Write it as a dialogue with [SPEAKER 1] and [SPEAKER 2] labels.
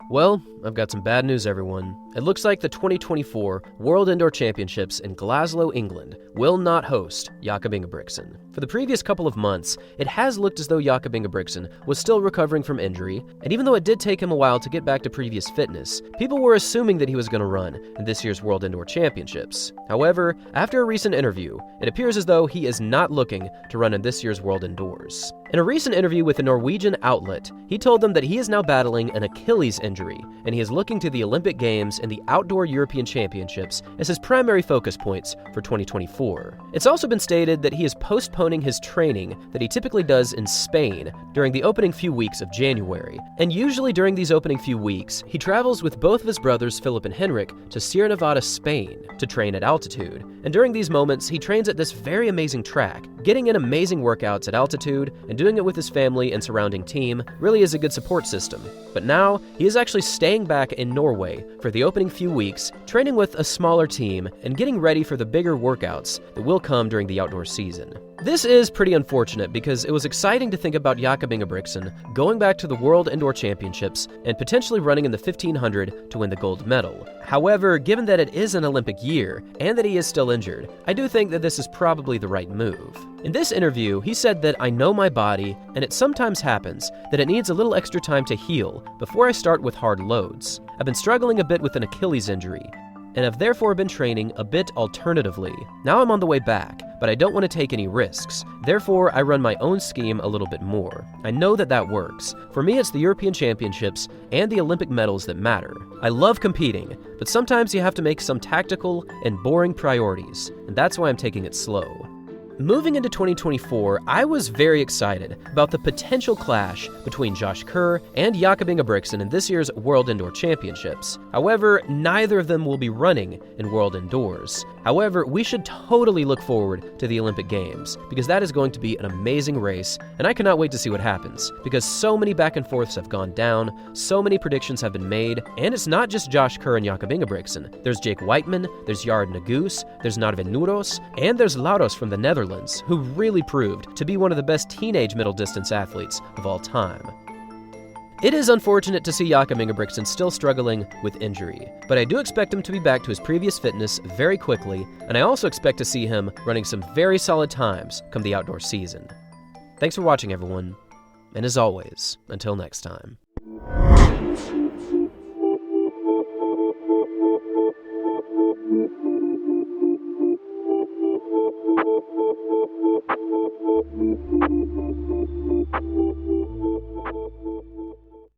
[SPEAKER 1] Well, I've got some bad news, everyone. It looks like the 2024 World Indoor Championships in Glasgow, England will not host Jakob Ingebrigtsen. For the previous couple of months, it has looked as though Jakob Ingebrigtsen was still recovering from injury, and even though it did take him a while to get back to previous fitness, people were assuming that he was going to run in this year's World Indoor Championships. However, after a recent interview, it appears as though he is not looking to run in this year's World Indoors. In a recent interview with a Norwegian outlet, he told them that he is now battling an Achilles injury, and he is looking to the Olympic Games and the Outdoor European Championships as his primary focus points for 2024. It's also been stated that he is postponing his training that he typically does in Spain during the opening few weeks of January. And usually during these opening few weeks, he travels with both of his brothers Philip and Henrik to Sierra Nevada, Spain to train at altitude. And during these moments, he trains at this very amazing track, getting in amazing workouts at altitude, and doing it with his family and surrounding team really is a good support system. But now, he is actually staying back in Norway for the opening few weeks, training with a smaller team, and getting ready for the bigger workouts that will come during the outdoor season. This is pretty unfortunate because it was exciting to think about Jakob Ingebrigtsen going back to the World Indoor Championships and potentially running in the 1500 to win the gold medal. However, given that it is an Olympic year and that he is still injured, I do think that this is probably the right move. In this interview, he said that I know my body, and it sometimes happens that it needs a little extra time to heal before I start with hard loads. I've been struggling a bit with an Achilles injury, and have therefore been training a bit alternatively. Now I'm on the way back, but I don't want to take any risks. Therefore, I run my own scheme a little bit more. I know that that works. For me, it's the European Championships and the Olympic medals that matter. I love competing, but sometimes you have to make some tactical and boring priorities, and that's why I'm taking it slow. Moving into 2024, I was very excited about the potential clash between Josh Kerr and Jakob Ingebrigtsen in this year's World Indoor Championships. However, neither of them will be running in World Indoors. However, we should totally look forward to the Olympic Games, because that is going to be an amazing race, and I cannot wait to see what happens, because so many back and forths have gone down, so many predictions have been made, and it's not just Josh Kerr and Jakob Ingebrigtsen. There's Jake Whiteman, there's Yared Nuguse, there's Narve Nuros, and there's Lauros from the Netherlands, who really proved to be one of the best teenage middle distance athletes of all time. It is unfortunate to see Jakob Ingebrigtsen still struggling with injury, but I do expect him to be back to his previous fitness very quickly, and I also expect to see him running some very solid times come the outdoor season. Thanks for watching, everyone, and as always, until next time.